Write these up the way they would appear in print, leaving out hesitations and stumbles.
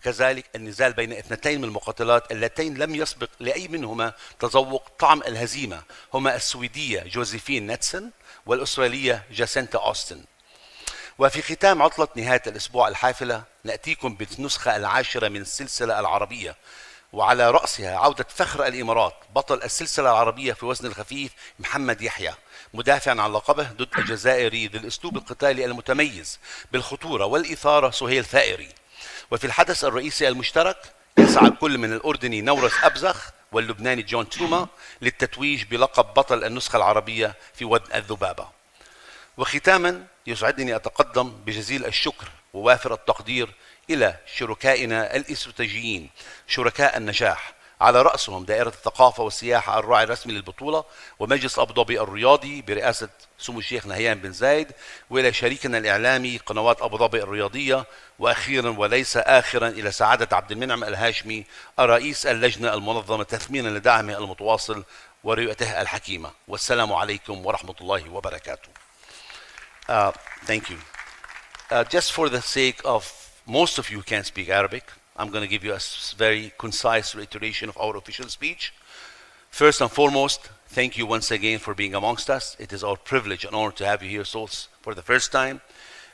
كذلك النزال بين اثنتين من المقاتلات اللتين لم يسبق لأي منهما تذوق طعم الهزيمة، هما السويدية جوزيفين نيتسون والأسترالية جاسينتا أوستن. وفي ختام عطلة نهاية الأسبوع الحافلة نأتيكم بالنسخة العاشرة من السلسلة العربية، وعلى رأسها عودة فخر الإمارات بطل السلسلة العربية في وزن الخفيف محمد يحيى، مدافعا عن لقبه ضد الجزائري ذي الأسلوب القتالي المتميز بالخطورة والإثارة سهيل ثائري. وفي الحدث الرئيسي المشترك يسعى كل من الأردني نورس أبزخ واللبناني جون توما للتتويج بلقب بطل النسخة العربية في وزن الذبابة. وختاما يسعدني أتقدم بجزيل الشكر ووافر التقدير إلى شركائنا الاستراتيجيين شركاء النجاح، على رأسهم دائرة الثقافة والسياحة الراعي الرسمي للبطولة ومجلس أبو ظبي الرياضي برئاسة سمو الشيخ نهيان بن زايد، وإلى شريكنا الإعلامي قنوات أبو ظبي الرياضية، وأخيرا وليس آخرا إلى سعادة عبد المنعم الهاشمي الرئيس اللجنة المنظمة تثمينا لدعمه المتواصل ورؤيته الحكيمة. والسلام عليكم ورحمة الله وبركاته. Thank you. Just for the sake of most of you can speak Arabic, I'm going to give you a very concise reiteration of our official speech. First and foremost, thank you once again for being amongst us. It is our privilege and honor to have you here for the first time.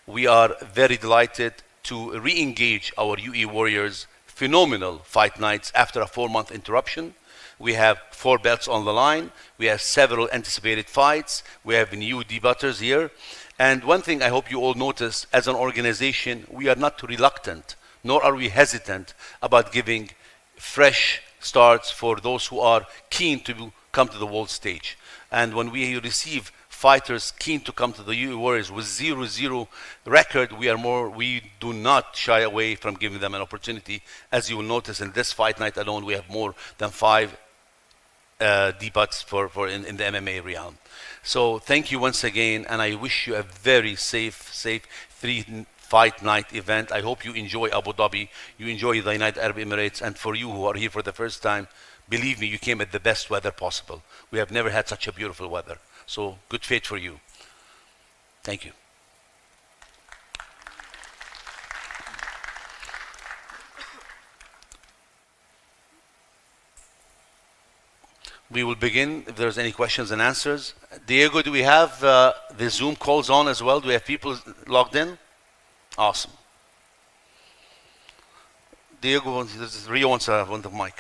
We are very delighted to re-engage our UAE Warriors phenomenal fight nights after a 4-month interruption. We have 4 belts on the line. We have several anticipated fights. We have new debutters here. And one thing I hope you all notice, as an organization, we are not reluctant, nor are we hesitant about giving fresh starts for those who are keen to come to the world stage. And when we receive fighters keen to come to the UAE Warriors with 0-0 record, we do not shy away from giving them an opportunity. As you will notice in this fight night alone, we have more than 5 debuts in the MMA realm. So thank you once again, and I wish you a very safe 3-fight night event. I hope you enjoy Abu Dhabi, you enjoy the United Arab Emirates, and for you who are here for the first time, believe me, you came at the best weather possible. We have never had such a beautiful weather. So good fate for you. Thank you. We will begin if there's any questions and answers. Diego, do we have the Zoom calls on as well? Do we have people logged in? Awesome. Diego, Rio wants the mic.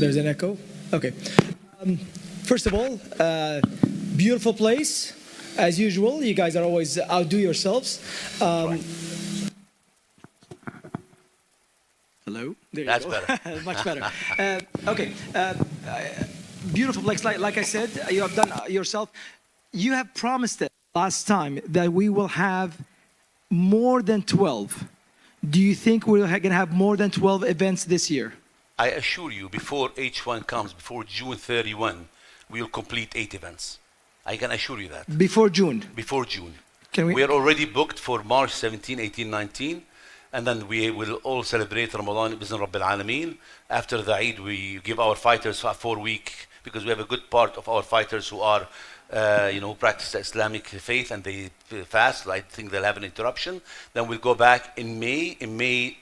There's an echo. Okay. First of all, beautiful place. As usual, you guys are always outdo yourselves. Right. Hello? There That's you go. better. Much better. Okay. Beautiful place. Like I said, you have done yourself. You have promised it last time that we will have more than 12. Do you think we're going to have more than 12 events this year? I assure you, before H1 comes, before June 31, we will complete 8 events. I can assure you that. Before June? Before June. We are already booked for March 17, 18, 19. And then we will all celebrate Ramadan Bizn Rabbil Alameen. After the Eid, we give our fighters a 4-week, because we have a good part of our fighters who are, who practice the Islamic faith and they fast. I think they'll have an interruption. Then we'll go back in May. In May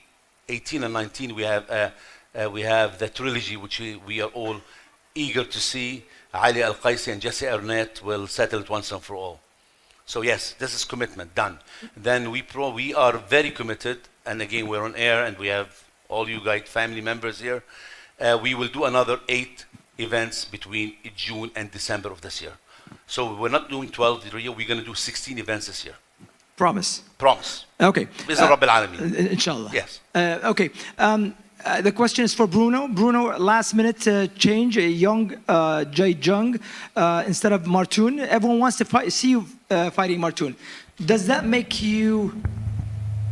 18 and 19, we have the trilogy, which we are all eager to see. Ali Al-Qaisi and Jesse Arnett will settle it once and for all. So yes, this is commitment, done. Then we are very committed, and again, we're on air, and we have all you guys, family members here. We will do another 8 events between June and December of this year. So we're not doing 12 this year, we're going to do 16 events this year. Promise? Promise. Okay. Bizn Rabbil Alameen. Inshallah. Yes. Okay. The question is for Bruno. Bruno, last minute change, a young Jay Jung instead of Martoon. Everyone wants to see you fighting Martoon. Does that make you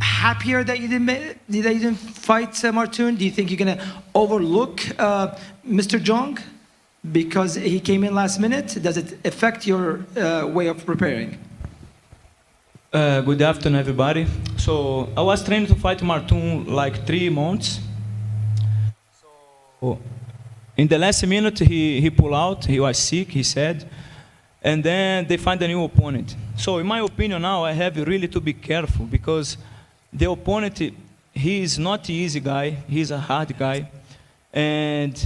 happier that you didn't fight Martoon? Do you think you're going to overlook Mr. Jung because he came in last minute? Does it affect your way of preparing? Good afternoon, everybody. So I was trained to fight Martoon like 3 months. So in the last minute, he pulled out. He was sick, he said. and then they find a new opponent. So in my opinion now, I have really to be careful because the opponent, he is not an easy guy, he's a hard guy, and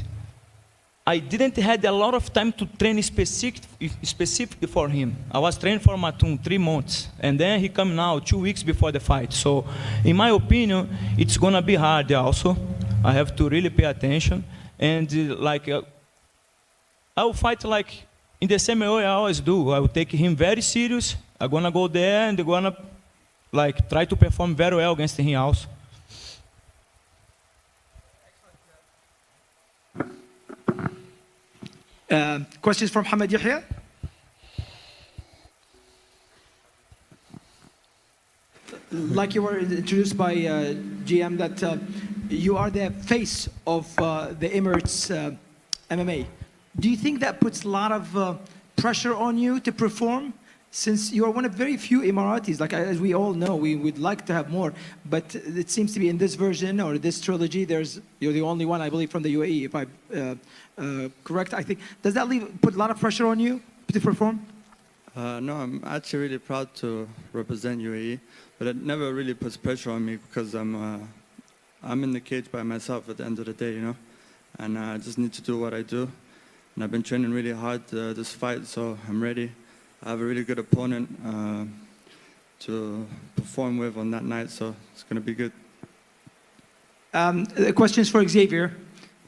I didn't had a lot of time to train specifically for him. I was training for Matun 3 months, and then he come now 2 weeks before the fight. So, in my opinion, it's gonna be hard also. I have to really pay attention, and I will fight like in the same way I always do. I will take him very serious. I'm gonna go there and I'm gonna like try to perform very well against him also. Questions from Mohamed Yahya? Like you were introduced by GM that you are the face of the Emirates MMA. Do you think that puts a lot of pressure on you to perform? Since you are one of very few Emiratis, like as we all know, we would like to have more, but it seems to be in this version or this trilogy, you're the only one, I believe, from the UAE, if I'm correct, I think. Does that put a lot of pressure on you to perform? No, I'm actually really proud to represent UAE, but it never really puts pressure on me because I'm in the cage by myself at the end of the day, you know, and I just need to do what I do. And I've been training really hard this fight, so I'm ready. I have a really good opponent to perform with on that night, so it's going to be good. The question is for Xavier.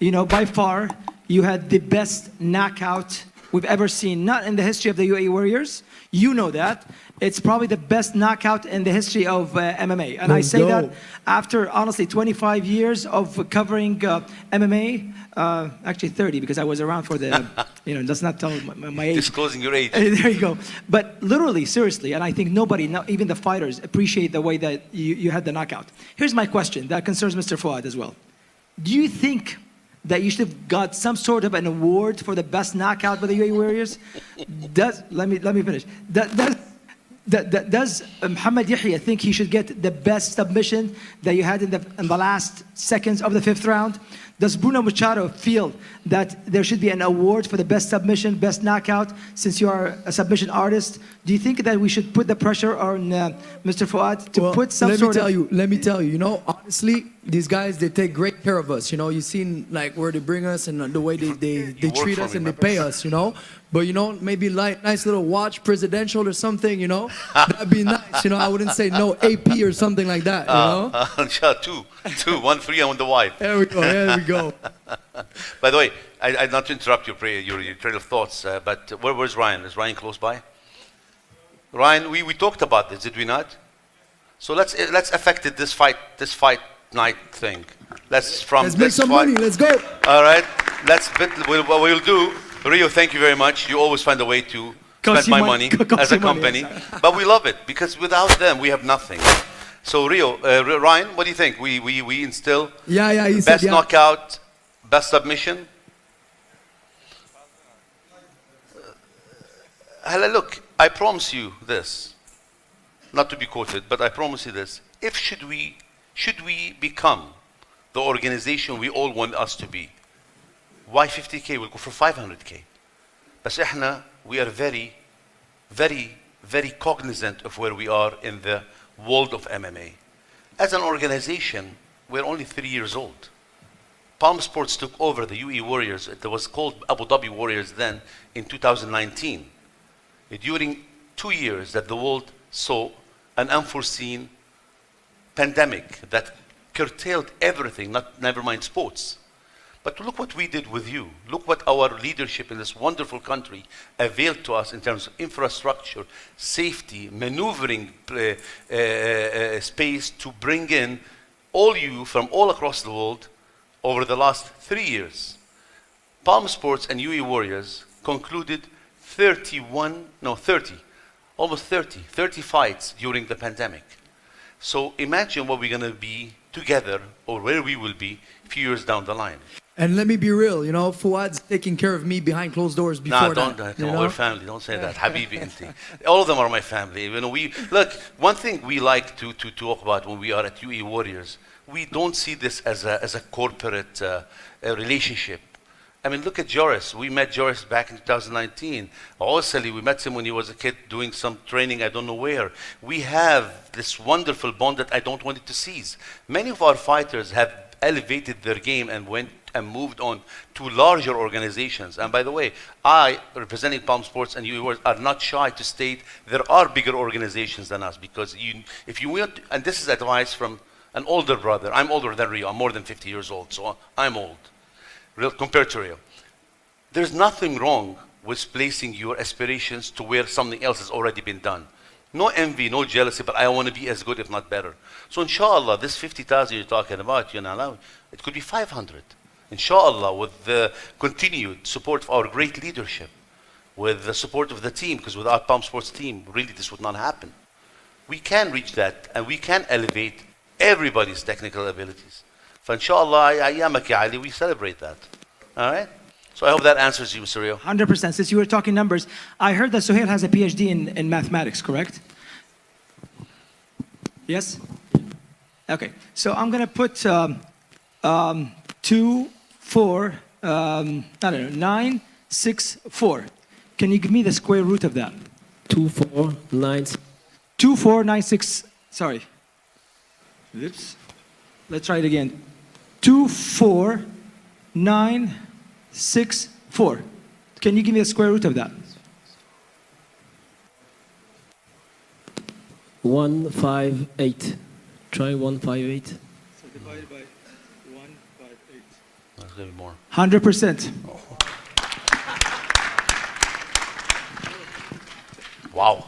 You know, by far, you had the best knockout we've ever seen, not in the history of the UAE Warriors. You know that. It's probably the best knockout in the history of MMA. And I say that after, honestly, 25 years of covering MMA. Actually 30, because I was around for the, you know, let's not tell my age. Disclosing your age. There you go. But literally, seriously, and I think nobody, not even the fighters, appreciate the way that you had the knockout. Here's my question that concerns Mr. Fouad as well. Do you think that you should have got some sort of an award for the best knockout by the UAE Warriors? Let me finish. Does Mohamed Yahya think he should get the best submission that you had in the last seconds of the 5th round? Does Bruno Machado feel that there should be an award for the best submission, best knockout, since you are a submission artist? Do you think that we should put the pressure on Mr. Fouad to put some sort of... Let me tell you, you know, honestly, these guys, they take great care of us. You know, you've seen like where they bring us and the way they treat us and they pay us, you know. But, you know, maybe like nice little watch, presidential or something, you know. That'd be nice, you know. I wouldn't say no AP or something like that, you know. Two, one for you and the wife. There we go, there we go. By the way, I'd not to interrupt your trail of thoughts, but where's Ryan? Is Ryan close by? Ryan, we talked about this, did we not? So let's affect it, this fight night thing. Let's make some money. Let's go. All right. What we'll do. Rio, thank you very much. You always find a way to spend my money as a company, but we love it because without them we have nothing. So Rio, Ryan, what do you think? We instill best knockout, best submission. Look, I promise you this, not to be quoted, but I promise you this. If should we become the organization we all want us to be, why 50K? We'll go for 500K. But we are very, very, very cognizant of where we are in the world of MMA. As an organization, we're only 3 years old. Palm Sports took over the UAE Warriors. It was called Abu Dhabi Warriors then in 2019. During 2 years that the world saw an unforeseen pandemic that curtailed everything, never mind sports. But look what we did with you. Look what our leadership in this wonderful country availed to us in terms of infrastructure, safety, maneuvering space to bring in all you from all across the world over the last 3 years. Palm Sports and UAE Warriors concluded 30 fights during the pandemic. So imagine what we're going to be together, or where we will be a few years down the line. And let me be real, you know, Fouad's taking care of me behind closed doors before that. No, we're family. Don't say that. Habibi inti. All of them are my family. You know, look, one thing we like to talk about when we are at UAE Warriors, we don't see this as a corporate relationship. I mean, look at Joris. We met Joris back in 2019. Osali, we met him when he was a kid doing some training, I don't know where. We have this wonderful bond that I don't want it to cease. Many of our fighters have elevated their game and went and moved on to larger organizations. And by the way, I, representing Palm Sports and UAE Warriors, are not shy to state there are bigger organizations than us, because if you want, and this is advice from an older brother. I'm older than Rio. I'm more than 50 years old, so I'm old compared to Rio. There's nothing wrong with placing your aspirations to where something else has already been done. No envy, no jealousy, but I want to be as good, if not better. So inshallah, this 50,000 you're talking about, you know, it could be 500. Inshallah, with the continued support of our great leadership, with the support of the team, because without Palm Sports team, really this would not happen. We can reach that, and we can elevate everybody's technical abilities. فإنشاءالله أيامك يا علي, we celebrate that. All right? So I hope that answers you, Mr. Rio. 100%. Since you were talking numbers, I heard that Suhail has a PhD in mathematics, correct? Yes? Okay. So I'm going to put 2, 4, I don't know, 9, 6, 4. Can you give me the square root of that? 2, 4, 9. 2, 4, 9, 6. Sorry. Oops. Let's try it again. 2, 4, 9, 6, 4. Can you give me the square root of that? 158. Try 158. So divided by 158. That's a little more. 100%. Wow.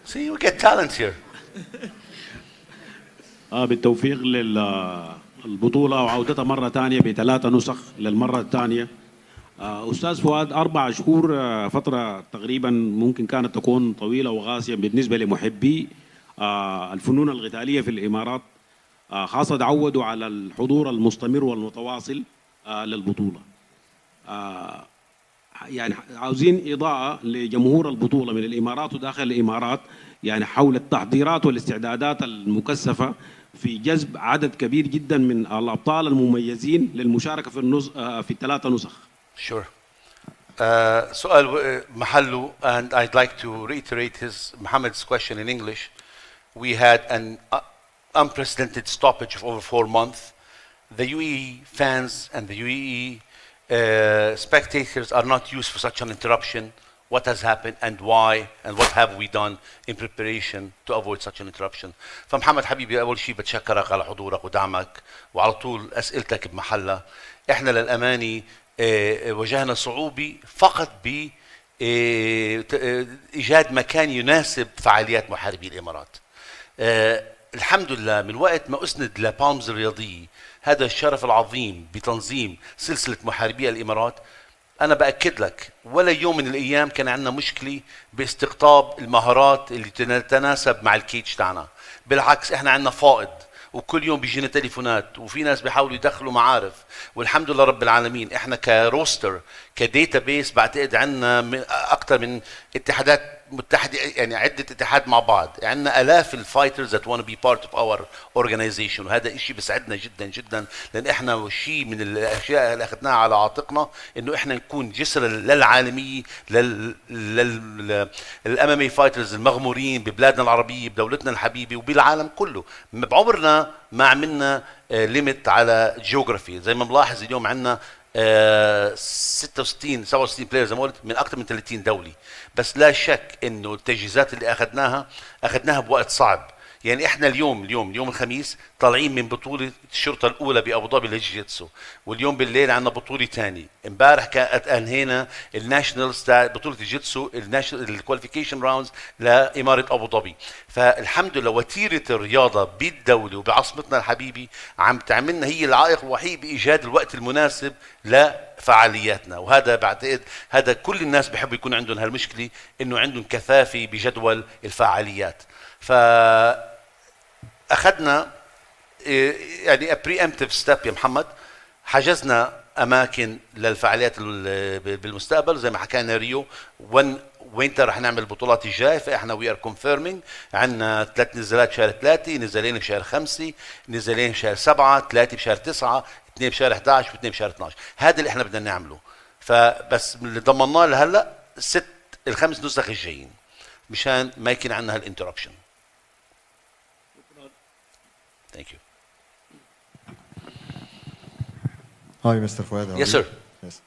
See, we get talent here. بالتوفيق للبطولة وعودتها مرة ثانية ب3 نسخ للمرة الثانية. أستاذ فؤاد، 4 شهور فترة تقريبا ممكن كانت تكون طويلة وقاسية بالنسبة لمحبي الفنون القتالية في الإمارات، خاصة تعودوا على الحضور المستمر والمتواصل للبطولة. يعني عاوزين إضاءة لجمهور البطولة من الإمارات وداخل الإمارات، يعني حول التحضيرات والاستعدادات المكثفة في جذب عدد كبير جدا من الأبطال المميزين للمشاركة في ال3 نسخ. Sure. سؤال محله, and I'd like to reiterate Mohammed's question in English. We had an unprecedented stoppage of over 4 months. The UAE fans and the UAE spectators are not used for such an interruption. What has happened and why and what have we done in preparation to avoid such an interruption. فمحمد حبيبي, أول شيء بتشكرك على حضورك ودعمك وعلى طول أسئلتك بمحلها. إحنا للأماني واجهنا صعوبة فقط بإيجاد مكان يناسب فعاليات محاربي الإمارات. الحمد لله من وقت ما أسند لبالمز الرياضية هذا الشرف العظيم بتنظيم سلسلة محاربي الإمارات، أنا بأكد لك ولا يوم من الأيام كان عندنا مشكلة باستقطاب المهارات اللي تتناسب مع الكيتش تاعنا. بالعكس إحنا عندنا فائض، وكل يوم بيجينا تليفونات وفي ناس بيحاولوا يدخلوا معارف، والحمد لله رب العالمين. احنا كروستر كديتا بيس بعتقد عندنا اكثر من اتحادات متحده، يعني عده اتحاد مع بعض، عندنا الاف الفايترز that want to be part of our organization، وهذا شيء بيسعدنا جدا جدا، لان احنا شيء من الاشياء اللي اخذناها على عاتقنا انه احنا نكون جسر للعالميه للام اي فايترز المغمورين ببلادنا العربيه بدولتنا الحبيبه وبالعالم كله. بعمرنا ما عملنا ليميت على جيوغرافي، زي ما ملاحظ اليوم عندنا 66 67 بلاير زي ما قلت من اكثر من 30 دوله، بس لا شك انه التجهيزات اللي اخذناها بوقت صعب. يعني احنا اليوم الخميس طالعين من بطوله الشرطه الاولى بابو ظبي للجيتسو، واليوم بالليل عندنا بطوله ثانيه. امبارح كانت انهينا الناشونالز تاع بطوله الجيتسو الكواليفيكيشن راوندز لاماره ابو ظبي. فالحمد لله وتيره الرياضه بالدوله وبعاصمتنا الحبيبه عم تعملنا هي العائق الوحيد بايجاد الوقت المناسب لفعالياتنا، وهذا بعتقد هذا كل الناس بيحبوا يكون عندهم هالمشكله انه عندهم كثافه بجدول الفعاليات. فأخذنا يعني preemptive step يا محمد، حجزنا أماكن للفعاليات بالمستقبل زي ما حكينا ريو وين رح نعمل البطولات الجاي. فإحنا we are confirming عندنا 3 نزالات شهر 3، نزالين بشهر 5، نزالين بشهر 7، 3 بشهر 9، اثنين بشهر 11 واثنين بشهر 12. هذا اللي احنا بدنا نعمله. فبس اللي ضمناه لهلا الخمس نسخ الجايين مشان ما يكون عندنا هالانتربشن. Thank you. Hi, Mr. Fouad. How Yes, are sir. you? Yes.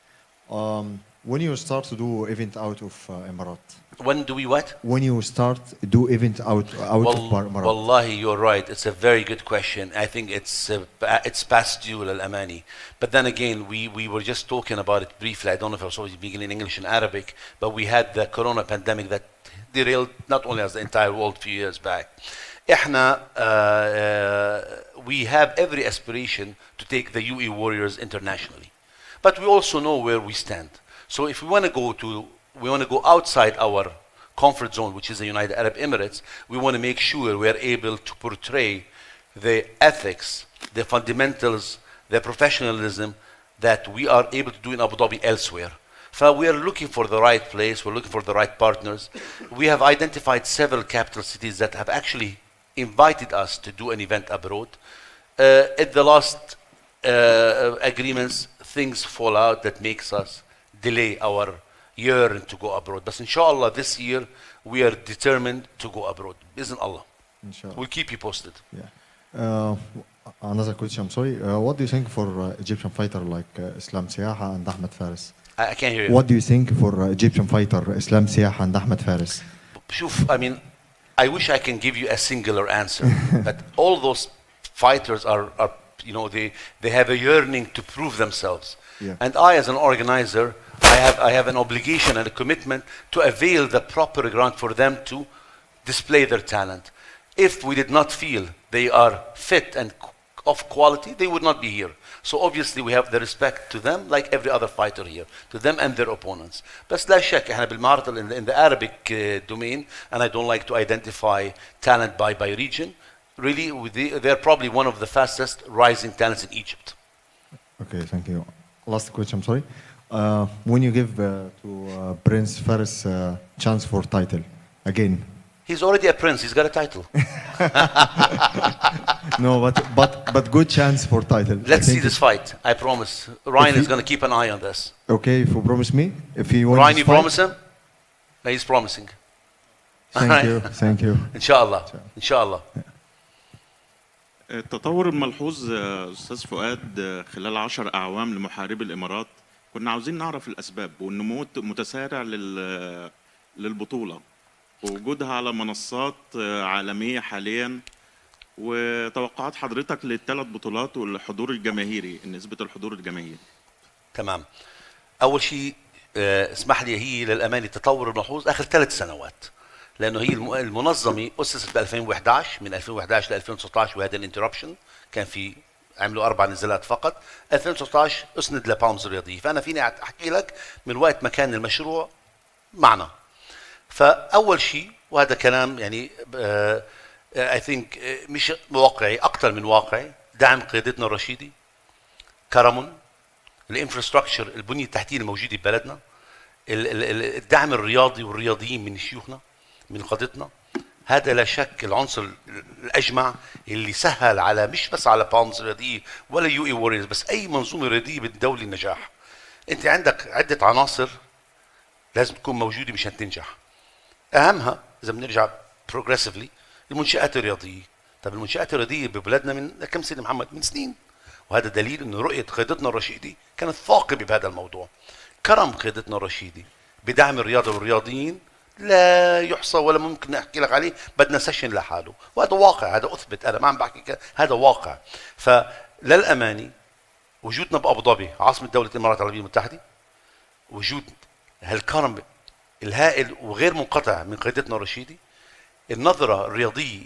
When you start to do event out of Emirat, When do we what? when you start do event out of Emirat, Wallahi, you're right. It's a very good question. I think it's past due للأماني. But then again, we were just talking about it briefly. I don't know if I was supposed to be speaking in English and Arabic, but we had the corona pandemic that derailed not only us, the entire world a few years back. We have every aspiration to take the UAE Warriors internationally. But we also know where we stand. So if we want to go outside our comfort zone, which is the United Arab Emirates, we want to make sure we're able to portray the ethics, the fundamentals, the professionalism that we are able to do in Abu Dhabi elsewhere. So we are looking for the right place, we're looking for the right partners. We have identified several capital cities that have actually invited us to do an event abroad. At the last agreements, things fall out that makes us delay our year to go abroad. But inshallah, this year we are determined to go abroad. Isn't Allah? inshallah. We'll keep you posted. Yeah. Another question. I'm sorry. What do you think for Egyptian fighter like Islam Siaha and Ahmed Faris? I can't hear you. What do you think for Egyptian fighter Islam Siaha and Ahmed Faris? Shuf, I mean, I wish I can give you a singular answer, but all those fighters are you know, they have a yearning to prove themselves. Yeah. And I, as an organizer, I have an obligation and a commitment to avail the proper ground for them to display their talent. If we did not feel they are fit and of quality, they would not be here. So obviously we have the respect to them like every other fighter here, to them and their opponents. بس لا شك احنا بالمعرض in the Arabic domain, and I don't like to identify talent by region. Really, they're probably one of the fastest rising talents in Egypt. Okay, thank you. Last question. I'm sorry. When you give to Prince Faris chance for title again. He's already a prince. He's got a title. No, but good chance for title. Let's see this fight. I promise. Ryan is going to keep an eye on this. Okay, if you promise me, if he wins Ryan, this you fight, promise him? No, he's promising. Thank you, thank you. Inshallah. Inshallah. التطور الملحوظ أستاذ فؤاد خلال 10 أعوام لمحاربي الإمارات، كنا عاوزين نعرف الأسباب والنمو متسارع للبطولة ووجودها على منصات عالمية حاليا، وتوقعات حضرتك للثلاث بطولات والحضور الجماهيري، نسبة الحضور الجماهيري. تمام. أول شيء اسمح لي، هي للأمانة التطور الملحوظ آخر 3 سنوات، لأنه هي المنظمة أسست ب 2011، من 2011 ل 2019 وهذا الانتربشن كان في عملوا 4 نزالات فقط. 2019 أسند لباوندز الرياضية، فأنا فيني أحكي لك من وقت ما كان المشروع معنا. فأول شيء، وهذا كلام يعني I think مش واقعي، أكثر من واقعي، دعم قيادتنا الرشيدي، كرم الانفراستراكشر، البنية التحتية الموجودة ببلدنا، الدعم الرياضي والرياضيين من شيوخنا من قادتنا. هذا لا شك العنصر الأجمع اللي سهل على مش بس على باوندز الرياضية ولا يو اي ووريرز، بس أي منظومة رياضية بالدولة النجاح. أنت عندك عدة عناصر لازم تكون موجودة مشان تنجح. أهمها إذا بنرجع بروجريسفلي المنشآت الرياضية. طب المنشآت الرياضية ببلدنا من كم سنة محمد؟ من سنين، وهذا دليل إنه رؤية قيادتنا الرشيدي كانت ثاقبة بهذا الموضوع. كرم قيادتنا الرشيدي بدعم الرياضة والرياضيين لا يحصى ولا ممكن أحكي لك عليه، بدنا سيشن لحاله، وهذا واقع، هذا أثبت، أنا ما عم بحكي هذا واقع. فللأمانة وجودنا بأبو ظبي عاصمة دولة الإمارات العربية المتحدة، وجود هالكرم الهائل وغير منقطع من قيادتنا الرشيدي، النظرة الرياضية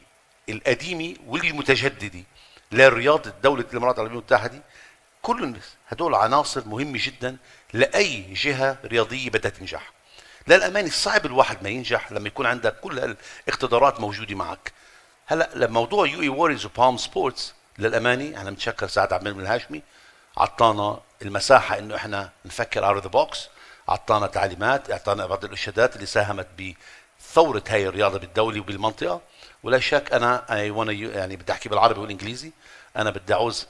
القديمة والمتجددة لرياضة دولة الإمارات العربية المتحدة، كل الناس هدول عناصر مهمة جدا لأي جهة رياضية بدها تنجح. للأمانة صعب الواحد ما ينجح لما يكون عندك كل الاقتدارات موجودة معك. هلا لموضوع يو اي ووريرز وبالم سبورتس، للأمانة احنا بنتشكر سعد عبد المنعم الهاشمي، عطانا المساحة انه احنا نفكر اوت اوف ذا بوكس، عطانا تعليمات، اعطانا بعض الارشادات اللي ساهمت ثورة هاي الرياضة بالدولة وبالمنطقة. ولا شك أنا يعني بدي أحكي بالعربي والإنجليزي. أنا بدي أعوز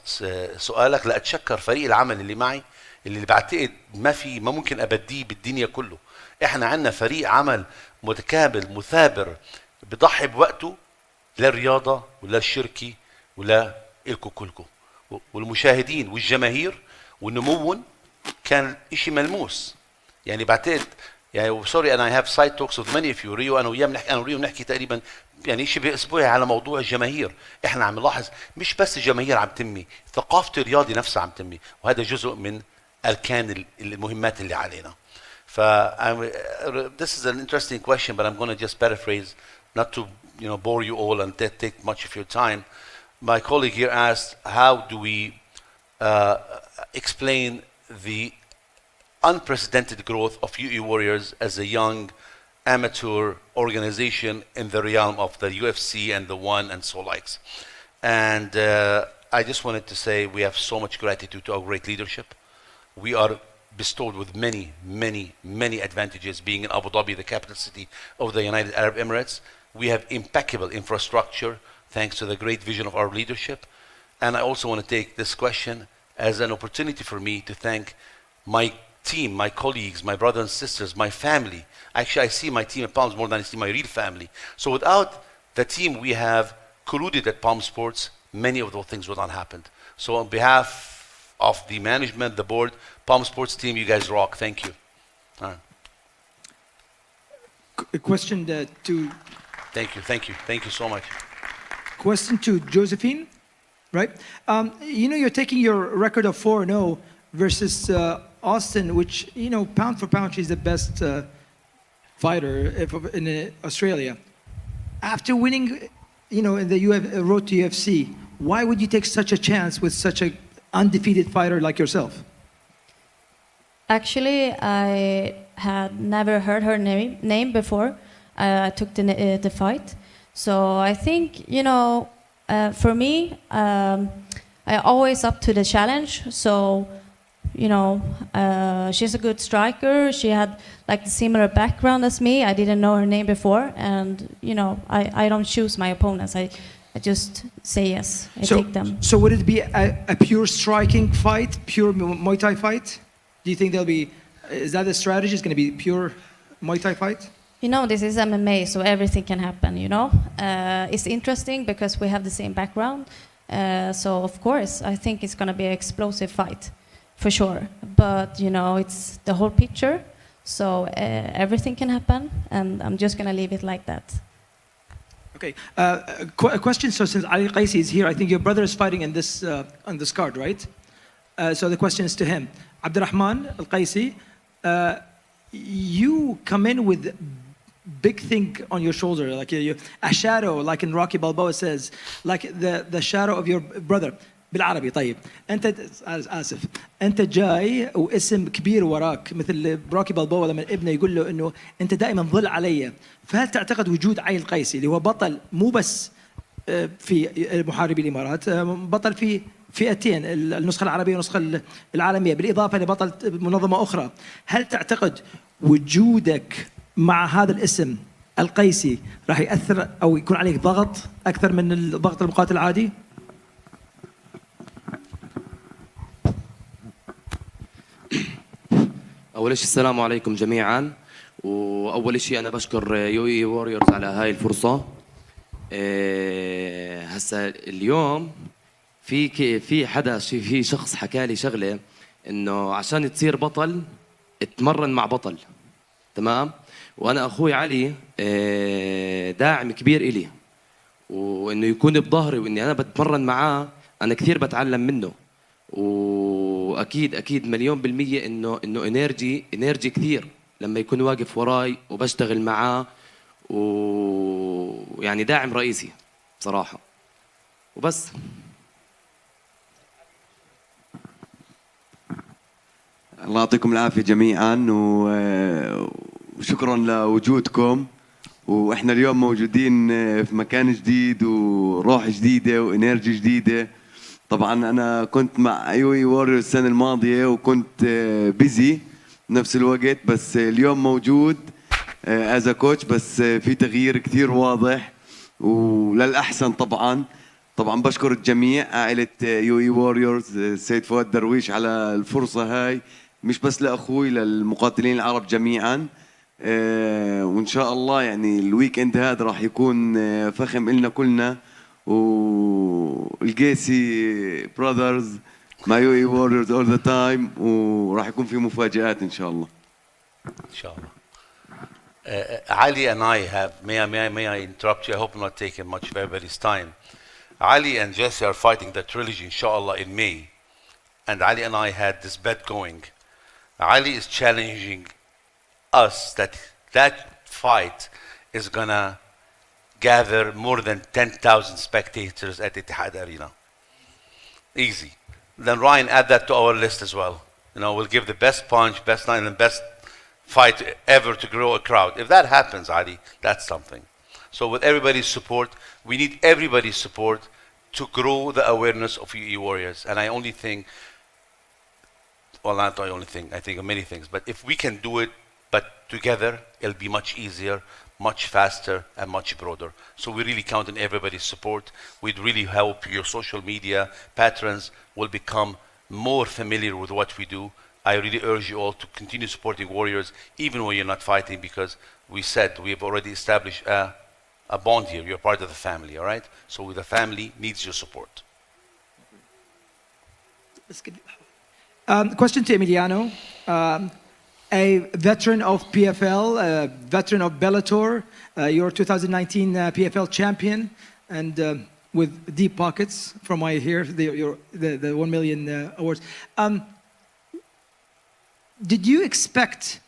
سؤالك لأتشكر فريق العمل اللي معي، اللي بعتقد ما ممكن أبديه بالدنيا كله. إحنا عندنا فريق عمل متكامل مثابر بضحي بوقته للرياضة وللشركة ولا إلكو كلكو، والمشاهدين والجماهير ونموهم كان إشي ملموس. يعني بعتقد يعني سوري انا هاف سايد توكس وذ ماني اوف يو ريو، انا وياه بنحكي، انا وريو بنحكي تقريبا يعني شبه اسبوعي على موضوع الجماهير. احنا عم نلاحظ مش بس الجماهير عم تنمي، ثقافه الرياضي نفسها عم تنمي، وهذا جزء من اركان المهمات اللي علينا. ف this is an interesting question, but I'm going to just paraphrase, not to bore you all and take much of your time. My colleague here asked, how do we explain the unprecedented growth of UAE Warriors as a young amateur organization in the realm of the UFC and the One and so likes. And I just wanted to say we have so much gratitude to our great leadership. We are bestowed with many, many, many advantages being in Abu Dhabi, the capital city of the United Arab Emirates. We have impeccable infrastructure thanks to the great vision of our leadership. And I also want to take this question as an opportunity for me to thank my team, my colleagues, my brothers and sisters, my family. Actually, I see my team at Palms more than I see my real family. So without the team we have colluded at Palm Sports, many of those things would not happen. So on behalf of the management, the board, Palm Sports team, you guys rock. Thank you. A question to... Thank you so much. Question to Josephine, right? You're taking your record of 4-0 versus Austin, which, pound for pound, she's the best fighter in Australia. After winning, in the road to UFC, why would you take such a chance with such an undefeated fighter like yourself? Actually, I had never heard her name before. I took the fight. So I think, for me, I always up to the challenge. So she's a good striker. She had like the similar background as me. I didn't know her name before, and I don't choose my opponents. I just say yes. I take them. So would it be a pure striking fight, pure Muay Thai fight? Do you think is that the strategy? It's going to be pure Muay Thai fight? This is MMA, so everything can happen. It's interesting because we have the same background. So of course, I think it's going to be an explosive fight. For sure, but it's the whole picture, so everything can happen, and I'm just gonna leave it like that. Okay, a question. So since Ali Qaisi is here, I think your brother is fighting in this on this card, right? So the question is to him, Abdurrahman Al Qaisi. You come in with big thing on your shoulder, like a shadow, like in Rocky Balboa says, like the shadow of your brother. بالعربي. طيب انت اسف، انت جاي واسم كبير وراك مثل روكي بالبوا لما ابنه يقول له انه انت دائما ظل علي. فهل تعتقد وجود علي القيسي اللي هو بطل مو بس في محاربي الامارات، بطل في فئتين، النسخه العربيه والنسخه العالميه، بالاضافه لبطل منظمه اخرى، هل تعتقد وجودك مع هذا الاسم القيسي راح ياثر او يكون عليك ضغط اكثر من الضغط المقاتل العادي؟ أول شيء السلام عليكم جميعا، وأول شيء أنا بشكر UAE Warriors على هاي الفرصة. هسا اليوم في حدا في شخص حكى لي شغلة إنه عشان تصير بطل اتمرن مع بطل، تمام؟ وأنا أخوي علي داعم كبير إلي، وإنه يكون بظهري وإني أنا بتمرن معاه، أنا كثير بتعلم منه. واكيد مليون بالمية انه انرجي كثير لما يكون واقف وراي وبشتغل معاه، ويعني داعم رئيسي بصراحة وبس. الله يعطيكم العافية جميعا، وشكرا لوجودكم. واحنا اليوم موجودين في مكان جديد وروح جديدة وانرجي جديدة. طبعا انا كنت مع UAE Warriors السنه الماضيه وكنت بيزي بنفس الوقت، بس اليوم موجود از كوتش، بس في تغيير كثير واضح وللأحسن طبعا. طبعا بشكر الجميع، عائلة يو اي واريورز، السيد فؤاد درويش على الفرصة هاي، مش بس لأخوي، للمقاتلين العرب جميعا. وإن شاء الله يعني الويك اند هذا راح يكون فخم إلنا كلنا، والقيسي براذرز مع يو اي واريورز all the time، وراح يكون في مفاجآت إن شاء الله. إن شاء الله. Ali and I have, may I interrupt you? I hope I'm not taking much of everybody's time. Ali and Jesse are fighting the trilogy, inshallah, in May. And Ali and I had this bet going. Ali is challenging us that fight is gonna gather more than 10,000 spectators at Etihad Arena. Easy. Then Ryan, add that to our list as well. You know, we'll give the best punch, best line, and best fight ever to grow a crowd. If that happens, Ali, that's something. So with everybody's support, we need everybody's support to grow the awareness of UAE Warriors. And I only think, well, not the only thing, I think of many things, but if we can do it, but together, it'll be much easier, much faster, and much broader. So we really count on everybody's support. We'd really help your social media patrons will become more familiar with what we do. I really urge you all to continue supporting Warriors, even when you're not fighting, because we said we have already established a bond here. You're part of the family, all right? So the family needs your support. Question to Emiliano. A veteran of PFL, a veteran of Bellator, your 2019 PFL champion, and with deep pockets, from what I hear, the 1 million awards. Did you expect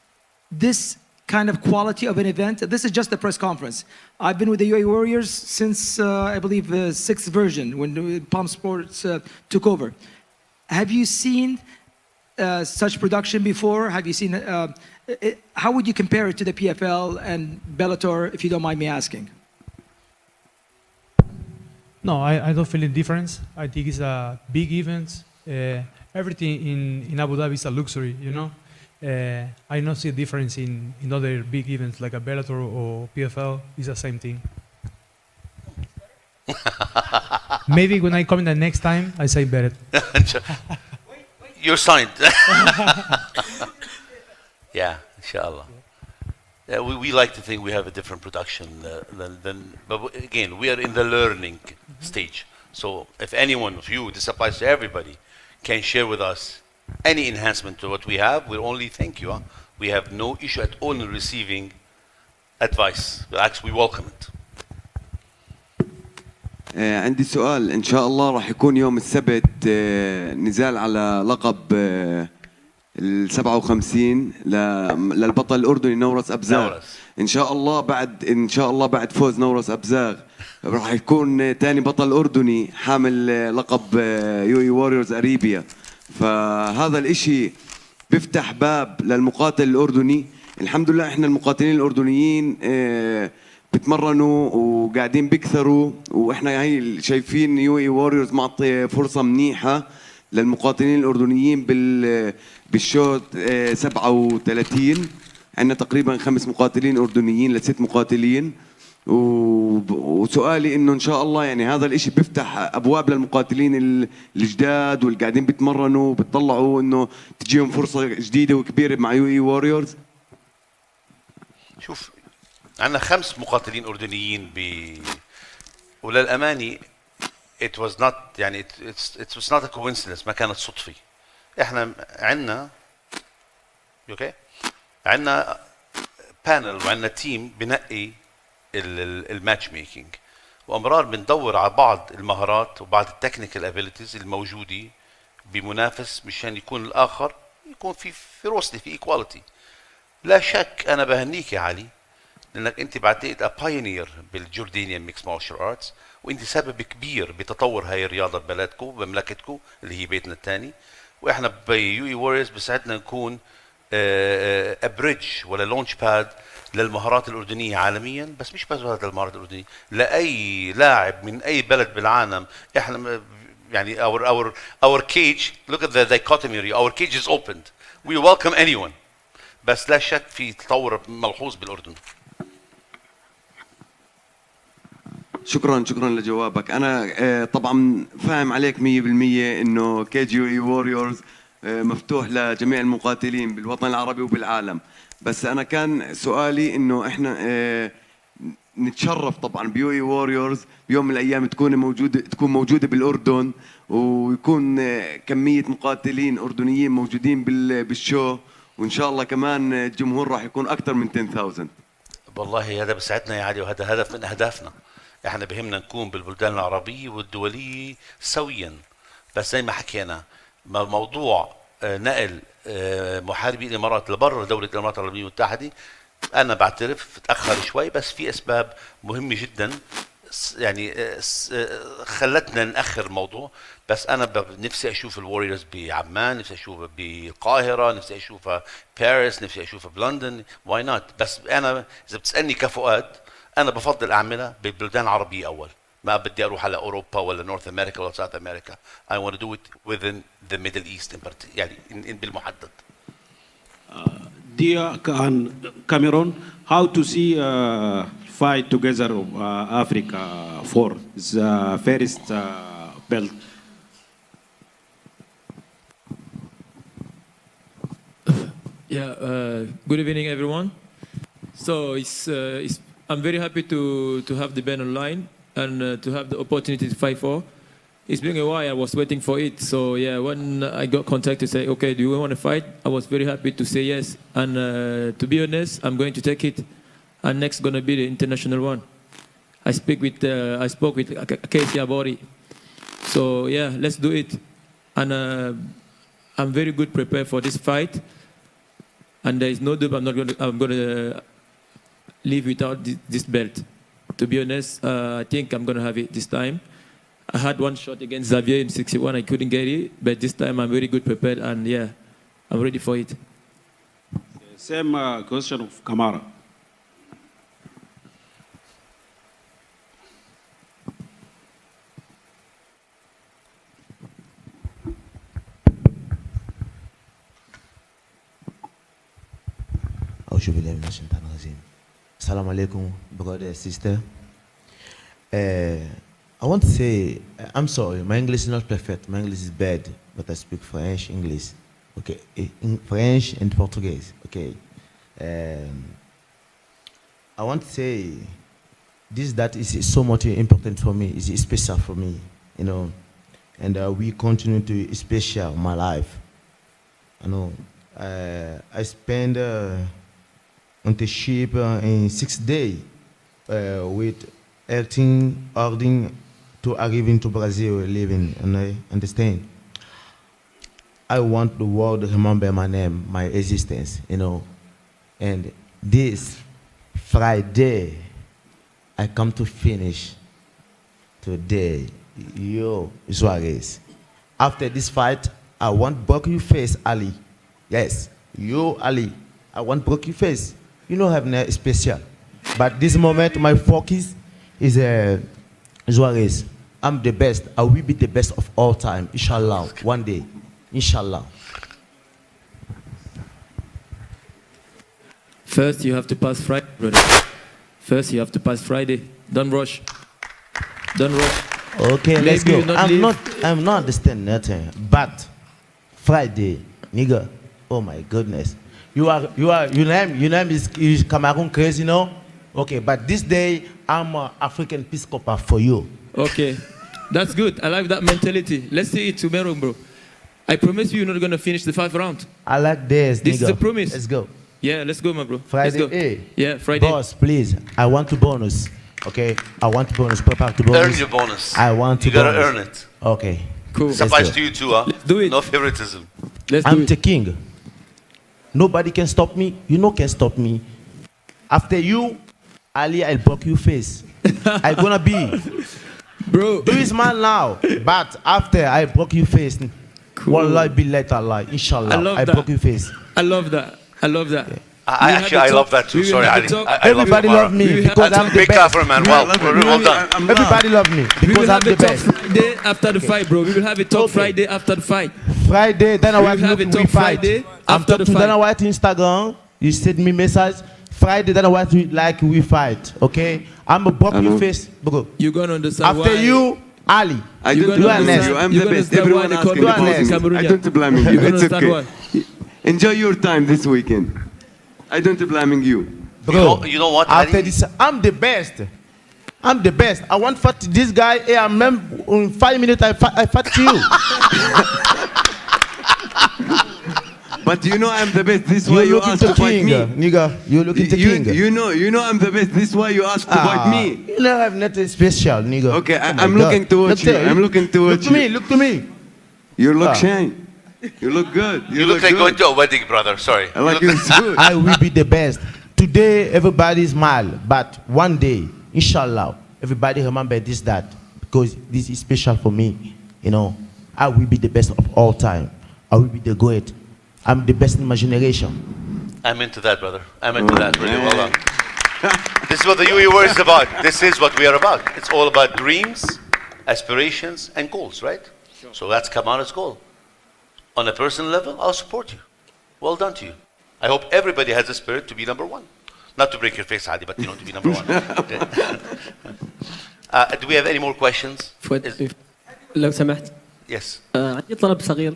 this kind of quality of an event? This is just a press conference. I've been with the UAE Warriors since, I believe, sixth version, when Palm Sports took over. Have you seen such production before? Have you seen, how would you compare it to the PFL and Bellator, if you don't mind me asking? No, I don't feel a difference. I think it's a big event. Everything in Abu Dhabi is a luxury, you know. I don't see a difference in other big events like a Bellator or PFL. It's the same thing. Maybe when I come in the next time, I say better. You're signed. Yeah, inshallah. Yeah, we like to think we have a different production but again, we are in the learning stage. So if any one of you, this applies to everybody, can share with us any enhancement to what we have, we'll only thank you. Huh? We have no issue at all in receiving advice. Actually, we welcome it. عندي سؤال. إن شاء الله راح يكون يوم السبت نزال على لقب ال 57 للبطل الأردني نورس أبزاغ. إن شاء الله بعد فوز نورس أبزاغ راح يكون تاني بطل أردني حامل لقب يو اي واريورز أريبيا. فهذا الإشي بيفتح باب للمقاتل الأردني. الحمد لله إحنا المقاتلين الأردنيين بتمرنوا وقاعدين بيكثروا، واحنا هي شايفين يو اي واريورز معطي فرصه منيحه للمقاتلين الاردنيين بالشوط 37. عندنا تقريبا 5 مقاتلين اردنيين ل6 مقاتلين، وسؤالي انه ان شاء الله يعني هذا الاشي بيفتح ابواب للمقاتلين الجداد واللي قاعدين بيتمرنوا وبتطلعوا انه تجيهم فرصه جديده وكبيره مع يو اي واريورز. شوف، عندنا 5 مقاتلين أردنيين وللأماني it was not يعني it was not a coincidence، ما كانت صدفة. احنا عندنا اوكي عندنا بانل وعندنا تيم بنقي الماتش ميكينج، وامرار بندور على بعض المهارات وبعض التكنيكال ابيليتيز الموجوده بمنافس مشان يكون الاخر يكون في وصلي في ايكواليتي. لا شك انا بهنيك يا علي لانك انت بعتقد بايونير بالجوردينيان ميكس مارشال ارتس، وانت سبب كبير بتطور هاي الرياضه ببلدكم بمملكتكم اللي هي بيتنا الثاني. واحنا بيو اي ووريرز بساعدنا نكون ابريدج ولا لونش باد للمهارات الاردنيه عالميا، بس مش بس هذا المهارات الاردنيه، لاي لاعب من اي بلد بالعالم. احنا يعني our cage, look at the dichotomy, our cage is opened, we welcome anyone. بس لا شك في تطور ملحوظ بالاردن. شكرا لجوابك. انا طبعا فاهم عليك 100% انه كي جي اي ووريورز مفتوح لجميع المقاتلين بالوطن العربي وبالعالم، بس انا كان سؤالي انه احنا نتشرف طبعا بيو اي ووريورز بيوم من الايام تكون موجوده بالاردن، ويكون كميه مقاتلين اردنيين موجودين بالشو، وان شاء الله كمان الجمهور راح يكون اكثر من 10,000. والله هذا بسعدنا يا علي، وهذا هدف من اهدافنا. احنا بهمنا نكون بالبلدان العربيه والدوليه سويا، بس زي ما حكينا موضوع نقل محاربي الامارات لبرا دوله الامارات العربيه المتحده انا بعترف تاخر شوي، بس في اسباب مهمه جدا يعني خلتنا ناخر الموضوع. بس انا نفسي اشوف الوريورز بعمان، نفسي اشوفها بالقاهره، نفسي اشوفها باريس، نفسي اشوفها بلندن، واي نوت. بس انا اذا بتسالني كفؤاد انا بفضل اعملها بالبلدان العربيه اول، ما بدي اروح على اوروبا ولا نورث امريكا ولا ساوث امريكا. I want to do it within the Middle East يعني بالمحدد. Dear Cameron, how to see fight together of Africa for the first belt? Yeah, good evening, everyone. So I'm very happy to have the band online and to have the opportunity to fight for. It's been a while, I was waiting for it. So yeah, when I got contacted to say, okay, do you want to fight? I was very happy to say yes. And to be honest, I'm going to take it. And next gonna be the international one. I spoke with Casey about it. So yeah, let's do it. And I'm very good prepared for this fight. And there is no doubt I'm gonna leave without this belt. To be honest, I think I'm gonna have it this time. I had one shot against Xavier in 61, I couldn't get it, but this time I'm very good prepared and yeah, I'm ready for it. Same question of Kamara. Assalamu alaikum, brother and sister. I want to say, I'm sorry, my English is not perfect. My English is bad, but I speak French, English. Okay, in French and Portuguese. Okay. I want to say, that is so much important for me. It's special for me, you know. And we continue to special my life. You know, I spend on the ship in 6 days with 18 ordering to arrive into Brazil living, and I understand. I want the world to remember my name, my existence, you know. And this Friday, I come to finish today, yo, Juarez. After this fight, I want break your face, Ali. Yes, you, Ali. I want break your face. You know, have nothing special. But this moment, my focus is Juarez. I'm the best. I will be the best of all time, inshallah. One day, inshallah. First, you have to pass Friday, brother. First, you have to pass Friday. Don't rush. Don't rush. Okay, let's go. I'm not understanding nothing. But Friday, nigga. Oh my goodness. Your name is Cameroon crazy, you know? Okay, but this day I'm African Peace Corps for you. Okay, that's good. I like that mentality. Let's see it tomorrow, bro. I promise you, you're not gonna finish the 5th round. I like this. This is a promise. Let's go. Yeah, let's go, my bro. Friday. Let's go. A. Yeah, Friday. Boss, please. I want to bonus. Okay, I want to bonus. Prepare to bonus. Earn your bonus. I want to. You gotta bonus. earn it. Okay. Cool. It applies to you too, huh? Let's do it. No favoritism. I'm the king. Nobody can stop me. You know can stop me. After you, Ali, I'll block your face. I gonna be. Bro. Do this man now. But after I block your face, Cool. Wallahi billahi ta'ala, inshallah, I block your face. I love that. I love that. Yeah. I love that too. Sorry, Ali. Everybody love me because I'm the big best. for man. Well done. Everybody love me because I'm the best. Friday after the fight, bro. We will have a talk Friday after the fight. Friday, then I will have a talk Friday I'm after the talking fight. Dana White Instagram. You send me message. Friday, that's what we fight. Okay? I'm a bumpy face, bro. You're gonna understand After why. you, Ali. I don't blame you. I'm the best. Everyone asking the question. I don't blame you. It's okay. Enjoy your time this weekend. I don't blaming you. Bro, you know what, after Ali? this, I'm the best. I'm the best. I want fight this guy. In 5 minutes, I fight to you. But you know I'm the best. This is why you asked to fight me. Nigga, you looking to king. You know I'm the best. This is why you asked to fight me. You know I'm nothing special, nigga. Okay, I'm looking towards you. I'm looking towards you. Look to me. You look shine. You look good. You look like good. going to a wedding, brother. Sorry. I like your suit. I will be the best. Today, everybody smile, but one day, inshallah, everybody remember this, that, because this is special for me. You know, I will be the best of all time. I will be the great. I'm the best in my generation. I'm into that, brother. I'm into that. Really well done. This is what the UAE Warriors is about. This is what we are about. It's all about dreams, aspirations, and goals, right? Sure. So that's Kamara's goal. On a personal level, I'll support you. Well done to you. I hope everybody has the spirit to be number one. Not to break your face, Hadi, but to be number one. Okay. Do we have any more questions? لو سمحت. Yes. عندي طلب صغير.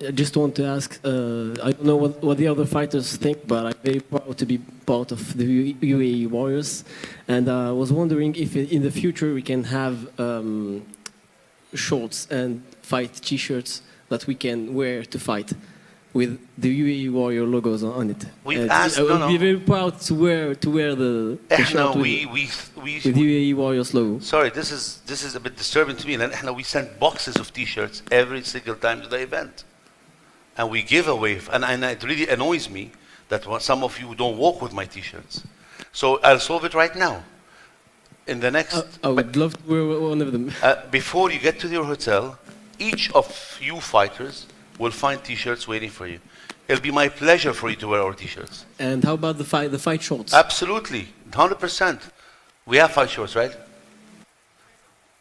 I just want to ask, I don't know what the other fighters think, but I'm very proud to be part of the UAE Warriors. And I was wondering if in the future we can have shorts and fight t-shirts that we can wear to fight with the UAE Warrior logos on it. We've asked, I would be very proud to wear the shirt with UAE Warriors logo. Sorry, this is a bit disturbing to me. And we send boxes of t-shirts every single time to the event. And we give away, and it really annoys me that some of you don't walk with my t-shirts. So I'll solve it right now. In the next... I would love to wear one of them. Before you get to your hotel, each of you fighters will find t-shirts waiting for you. It'll be my pleasure for you to wear our t-shirts. And how about the fight shorts? Absolutely, 100%. We have fight shorts, right?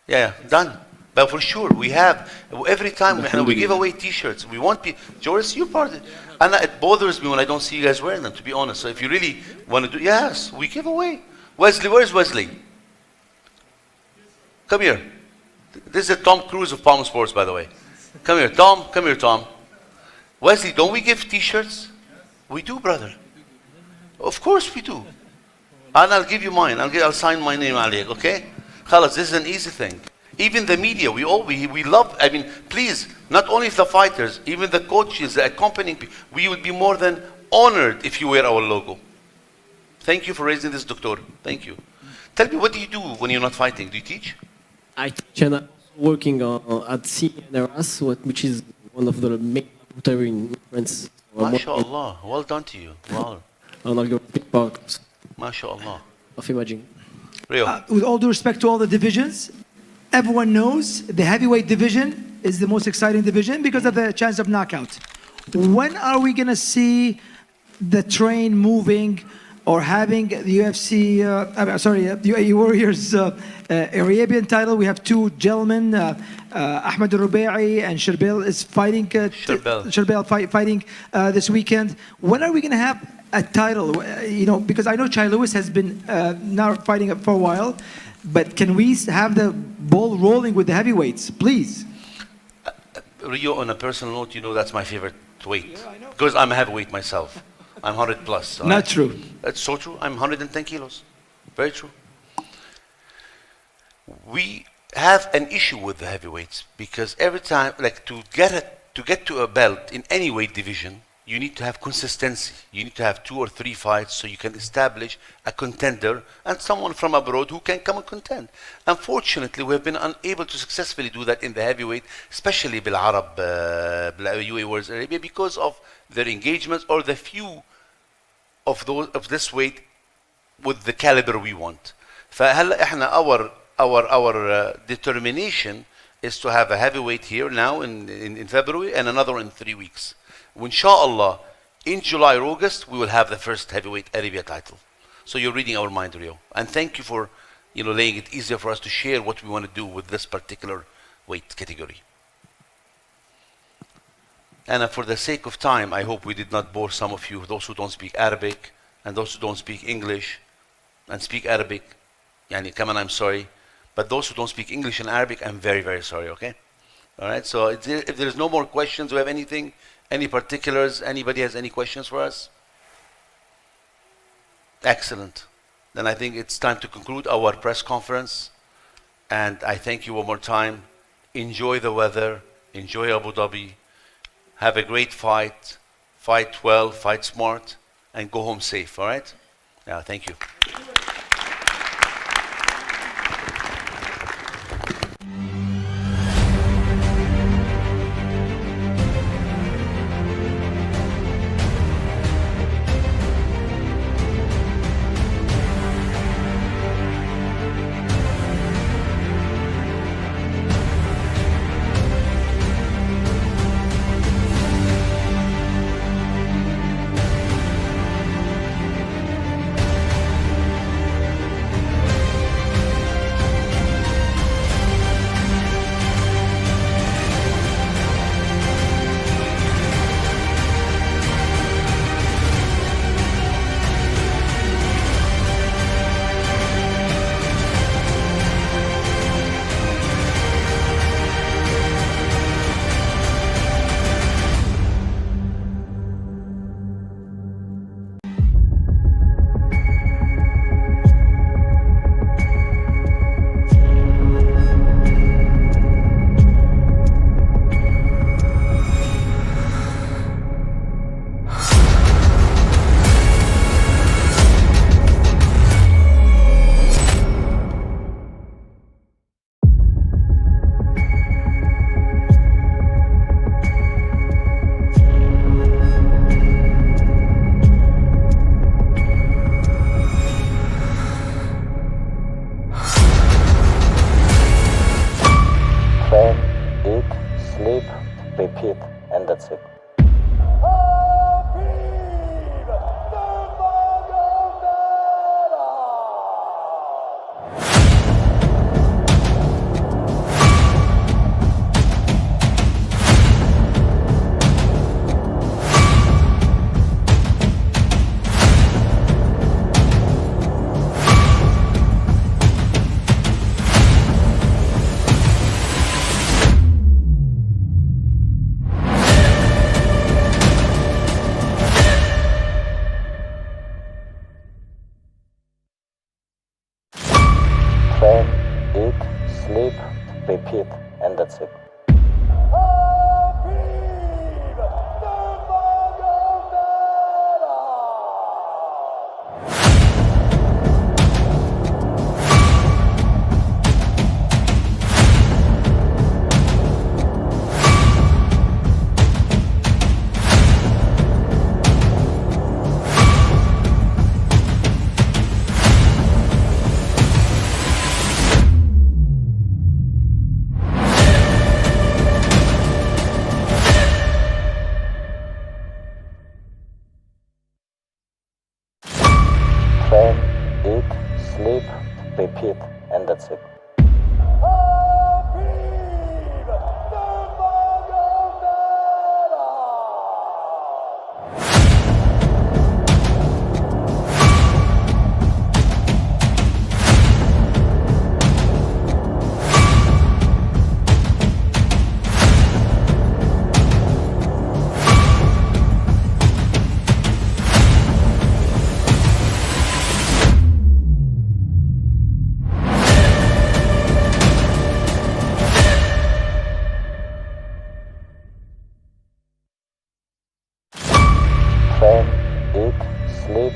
Yeah, done. But for sure, we have, every time we give away t-shirts, we want people, Joris, you're part of it. And it bothers me when I don't see you guys wearing them, to be honest. So if you really want to do, yes, we give away. Wesley, where's Wesley? Come here. This is Tom Cruise of Palm Sports, by the way. Come here, Tom. Come here, Tom. Wesley, don't we give t-shirts? We do, brother. Of course we do. And I'll give you mine. I'll sign my name, Ali, okay? Khalas, this is an easy thing. Even the media, we love, I mean, please, not only the fighters, even the coaches, the accompanying people, we would be more than honored if you wear our logo. Thank you for raising this, Doctor. Thank you. Tell me, what do you do when you're not fighting? Do you teach? I teach and I'm working at CNRS, which is one of the main laboratory in France. MashaAllah, well done to you. Wow. And I'll go big part. MashaAllah. Of imaging. Rio. With all due respect to all the divisions, everyone knows the heavyweight division is the most exciting division because of the chance of knockout. When are we going to see the train moving or having the UFC, UAE Warriors Arabian title? We have two gentlemen, Ahmed Al-Rubai and Sherbel is fighting. Sherbel fighting this weekend. When are we going to have a title? You know, because I know Chai Lewis has been now fighting for a while. But can we have the ball rolling with the heavyweights, please? Rio, on a personal note, you know that's my favorite weight. Yeah, I know. Because I'm a heavyweight myself. I'm 100 plus. So Not true. That's so true. I'm 110 kilos. Very true. We have an issue with the heavyweights because every time, like to get to a belt in any weight division, you need to have consistency. You need to have 2 or 3 fights so you can establish a contender and someone from abroad who can come and contend. Unfortunately, we have been unable to successfully do that in the heavyweight, especially بالعرب, UAE Warriors Arabia, because of their engagements or the few of this weight with the caliber we want. فهلا احنا our determination is to have a heavyweight here now in February and another in 3 weeks. Inshallah, in July or August, we will have the first heavyweight Arabia title. So you're reading our mind, Rio. And thank you for laying it easier for us to share what we want to do with this particular weight category. And for the sake of time, I hope we did not bore some of you, those who don't speak Arabic and those who don't speak English and speak Arabic. Yani, come on, I'm sorry. But those who don't speak English and Arabic, I'm very, very sorry, okay? All right, so if there's no more questions, do we have anything, any particulars, anybody has any questions for us? Excellent. Then I think it's time to conclude our press conference. And I thank you one more time. Enjoy the weather, enjoy Abu Dhabi, have a great fight, fight well, fight smart, and go home safe, all right? Yeah, thank you. repeat, and that's it. Train, eat, sleep, repeat, and that's it. Train, eat, sleep, repeat, and that's it. Train, eat, sleep,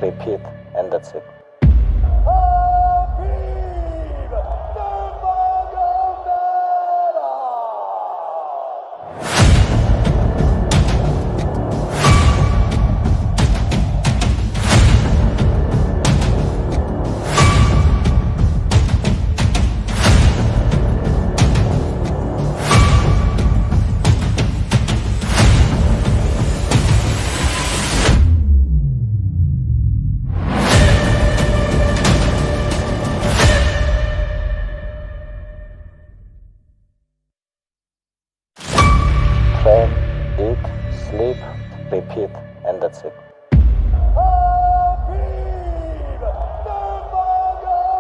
repeat, and that's it. Train, eat, sleep, repeat, and that's it.